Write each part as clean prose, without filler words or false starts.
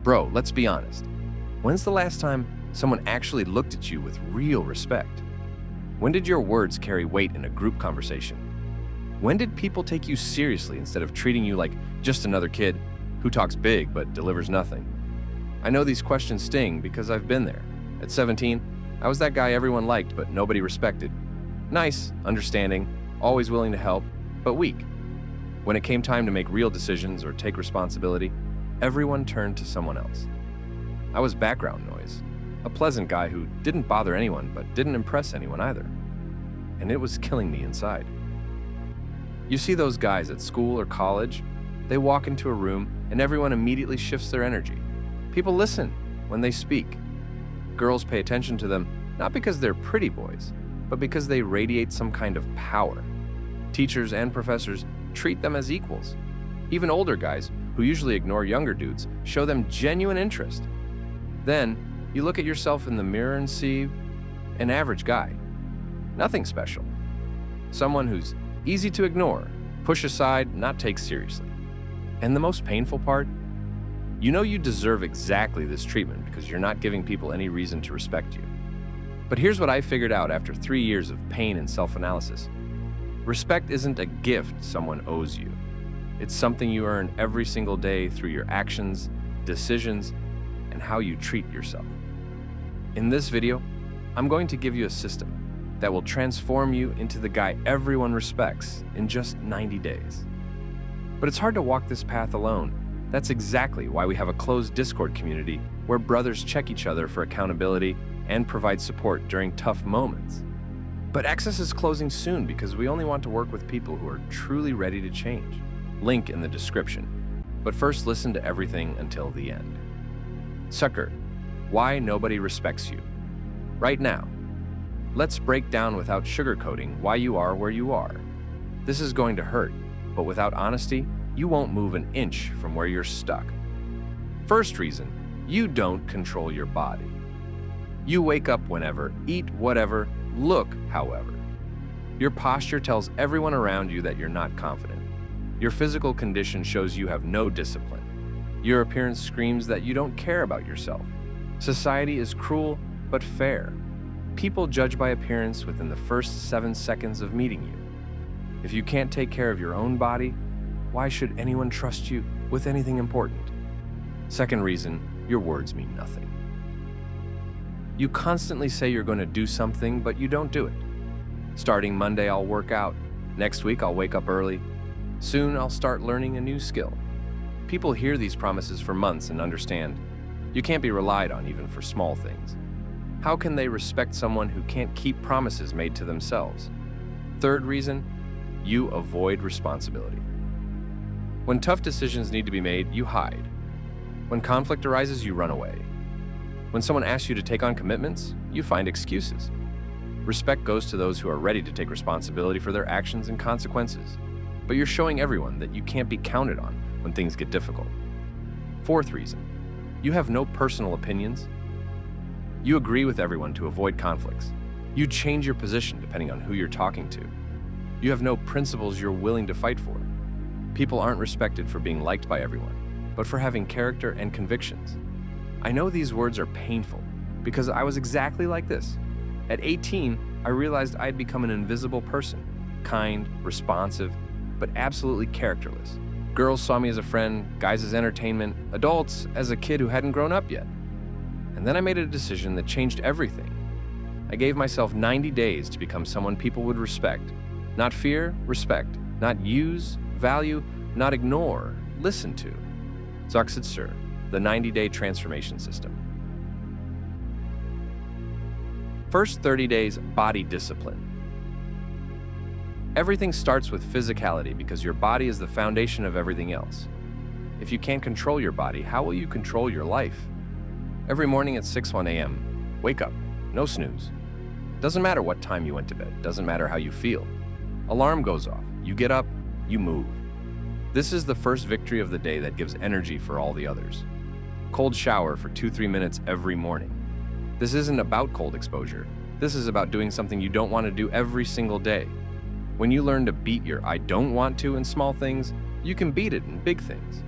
Bro, let's be honest. When's the last time someone actually looked at you with real respect? When did your words carry weight in a group conversation? When did people take you seriously instead of treating you like just another kid who talks big but delivers nothing? I know these questions sting because I've been there. At 17, I was that guy everyone liked but nobody respected. Nice, understanding, always willing to help, but weak. When it came time to make real decisions or take responsibility, everyone turned to someone else. I was background noise, a pleasant guy who didn't bother anyone but didn't impress anyone either. And it was killing me inside. You see those guys at school or college, they walk into a room and everyone immediately shifts their energy. People listen when they speak. Girls pay attention to them not because they're pretty boys, but because they radiate some kind of power. Teachers and professors treat them as equals. Even older guys, who usually ignore younger dudes, show them genuine interest. Then, you look at yourself in the mirror and see an average guy. Nothing special. Someone who's easy to ignore, push aside, not take seriously. And the most painful part? You know you deserve exactly this treatment because you're not giving people any reason to respect you. But here's what I figured out after 3 years of pain and self-analysis. Respect isn't a gift someone owes you. It's something you earn every single day through your actions, decisions, and how you treat yourself. In this video, I'm going to give you a system that will transform you into the guy everyone respects in just 90 days. But it's hard to walk this path alone. That's exactly why we have a closed Discord community where brothers check each other for accountability and provide support during tough moments. But access is closing soon because we only want to work with people who are truly ready to change. Link in the description. But first, listen to everything until the end. Sucker, why nobody respects you. Right now, let's break down without sugarcoating why you are where you are. This is going to hurt, but without honesty, you won't move an inch from where you're stuck. First reason, you don't control your body. You wake up whenever, eat whatever, look however. Your posture tells everyone around you that you're not confident. Your physical condition shows you have no discipline. Your appearance screams that you don't care about yourself. Society is cruel but fair. People judge by appearance within the first 7 seconds of meeting you. If you can't take care of your own body, why should anyone trust you with anything important? Second reason, your words mean nothing. You constantly say you're going to do something, but you don't do it. Starting Monday, I'll work out. Next week, I'll wake up early. Soon, I'll start learning a new skill. People hear these promises for months and understand you can't be relied on even for small things. How can they respect someone who can't keep promises made to themselves? Third reason, you avoid responsibility. When tough decisions need to be made, you hide. When conflict arises, you run away. When someone asks you to take on commitments, you find excuses. Respect goes to those who are ready to take responsibility for their actions and consequences. But you're showing everyone that you can't be counted on when things get difficult. Fourth reason, you have no personal opinions. You agree with everyone to avoid conflicts. You change your position depending on who you're talking to. You have no principles you're willing to fight for. People aren't respected for being liked by everyone, but for having character and convictions. I know these words are painful because I was exactly like this. At 18, I realized I'd become an invisible person, kind, responsive, but absolutely characterless. Girls saw me as a friend, guys as entertainment, adults as a kid who hadn't grown up yet. And then I made a decision that changed everything. I gave myself 90 days to become someone people would respect. Not fear, respect. Not use, value. Not ignore, listen to. Zaksit, the 90-day transformation system. First 30 days, body discipline. Everything starts with physicality because your body is the foundation of everything else. If you can't control your body, how will you control your life? Every morning at 6:01 a.m., wake up, no snooze. Doesn't matter what time you went to bed, doesn't matter how you feel. Alarm goes off, you get up, you move. This is the first victory of the day that gives energy for all the others. Cold shower for 2-3 minutes every morning. This isn't about cold exposure. This is about doing something you don't want to do every single day. When you learn to beat your I don't want to in small things, you can beat it in big things.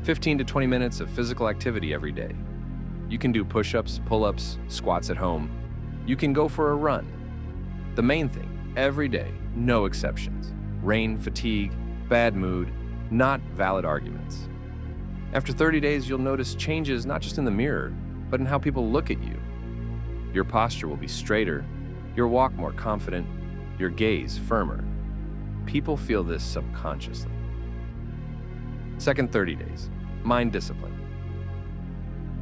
15 to 20 minutes of physical activity every day. You can do push-ups, pull-ups, squats at home. You can go for a run. The main thing, every day, no exceptions. Rain, fatigue, bad mood, not valid arguments. After 30 days, you'll notice changes not just in the mirror, but in how people look at you. Your posture will be straighter, your walk more confident, your gaze firmer. People feel this subconsciously. Second 30 days, mind discipline.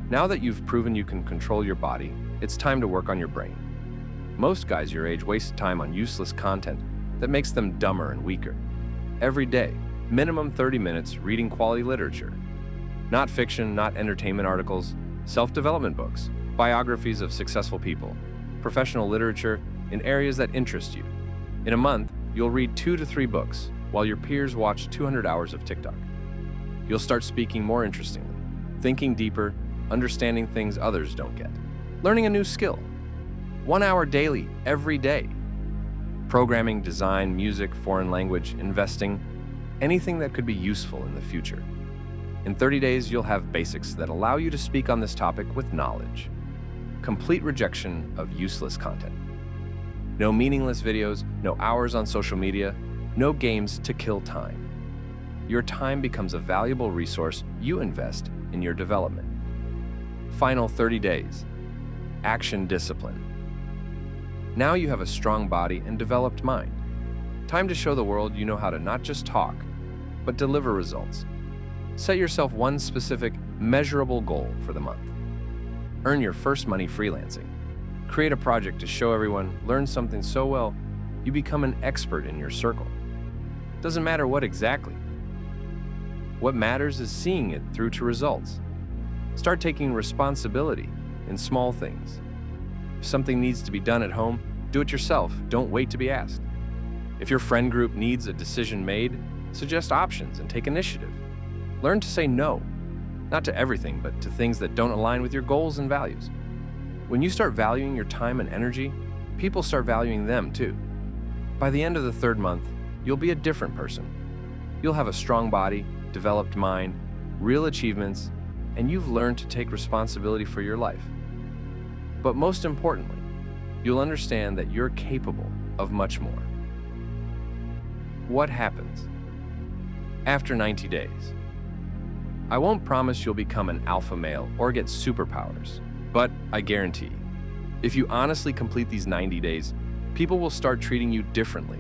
Now that you've proven you can control your body, it's time to work on your brain. Most guys your age waste time on useless content that makes them dumber and weaker. Every day, minimum 30 minutes reading quality literature. Not fiction, not entertainment articles, self-development books, biographies of successful people, professional literature in areas that interest you. In a month, you'll read 2 to 3 books, while your peers watch 200 hours of TikTok. You'll start speaking more interestingly, thinking deeper, understanding things others don't get. Learning a new skill. 1 hour daily, every day. Programming, design, music, foreign language, investing, anything that could be useful in the future. In 30 days, you'll have basics that allow you to speak on this topic with knowledge. Complete rejection of useless content. No meaningless videos, no hours on social media, no games to kill time. Your time becomes a valuable resource you invest in your development. Final 30 days. Action discipline. Now you have a strong body and developed mind. Time to show the world you know how to not just talk, but deliver results. Set yourself one specific, measurable goal for the month. Earn your first money freelancing. Create a project to show everyone, learn something so well, you become an expert in your circle. Doesn't matter what exactly. What matters is seeing it through to results. Start taking responsibility in small things. If something needs to be done at home, do it yourself. Don't wait to be asked. If your friend group needs a decision made, suggest options and take initiative. Learn to say no, not to everything, but to things that don't align with your goals and values. When you start valuing your time and energy, people start valuing them too. By the end of the 3rd month, you'll be a different person. You'll have a strong body, developed mind, real achievements, and you've learned to take responsibility for your life. But most importantly, you'll understand that you're capable of much more. What happens after 90 days? I won't promise you'll become an alpha male or get superpowers, but I guarantee, if you honestly complete these 90 days, people will start treating you differently.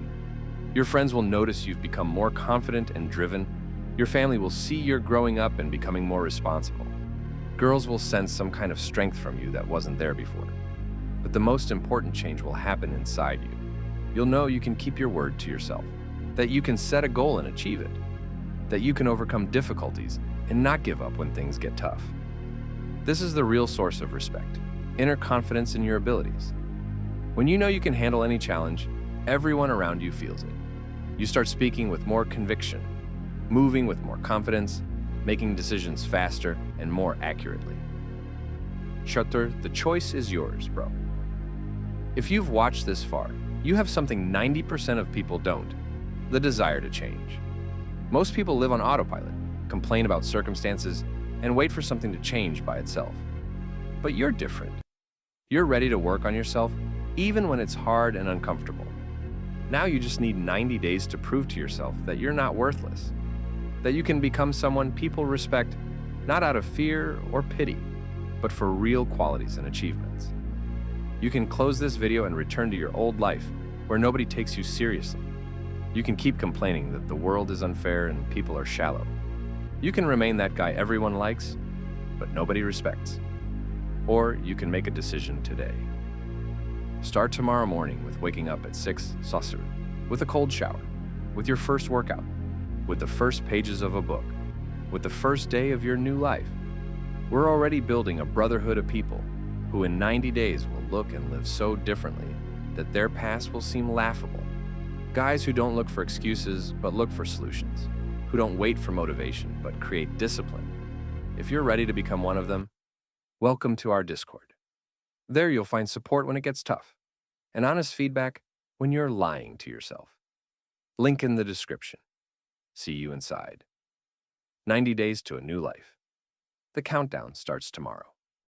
Your friends will notice you've become more confident and driven. Your family will see you're growing up and becoming more responsible. Girls will sense some kind of strength from you that wasn't there before. But the most important change will happen inside you. You'll know you can keep your word to yourself, that you can set a goal and achieve it, that you can overcome difficulties and not give up when things get tough. This is the real source of respect, inner confidence in your abilities. When you know you can handle any challenge, everyone around you feels it. You start speaking with more conviction, moving with more confidence, making decisions faster and more accurately. Shutter, the choice is yours, bro. If you've watched this far, you have something 90% of people don't: the desire to change. Most people live on autopilot, complain about circumstances, and wait for something to change by itself. But you're different. You're ready to work on yourself, even when it's hard and uncomfortable. Now you just need 90 days to prove to yourself that you're not worthless, that you can become someone people respect, not out of fear or pity, but for real qualities and achievements. You can close this video and return to your old life, where nobody takes you seriously. You can keep complaining that the world is unfair and people are shallow. You can remain that guy everyone likes, but nobody respects. Or you can make a decision today. Start tomorrow morning with waking up at 6 sasur, with a cold shower, with your first workout, with the first pages of a book, with the first day of your new life. We're already building a brotherhood of people who in 90 days will look and live so differently that their past will seem laughable. Guys who don't look for excuses but look for solutions, who don't wait for motivation but create discipline. If you're ready to become one of them, welcome to our Discord. There you'll find support when it gets tough, and honest feedback when you're lying to yourself. Link in the description. See you inside. 90 days to a new life. The countdown starts tomorrow.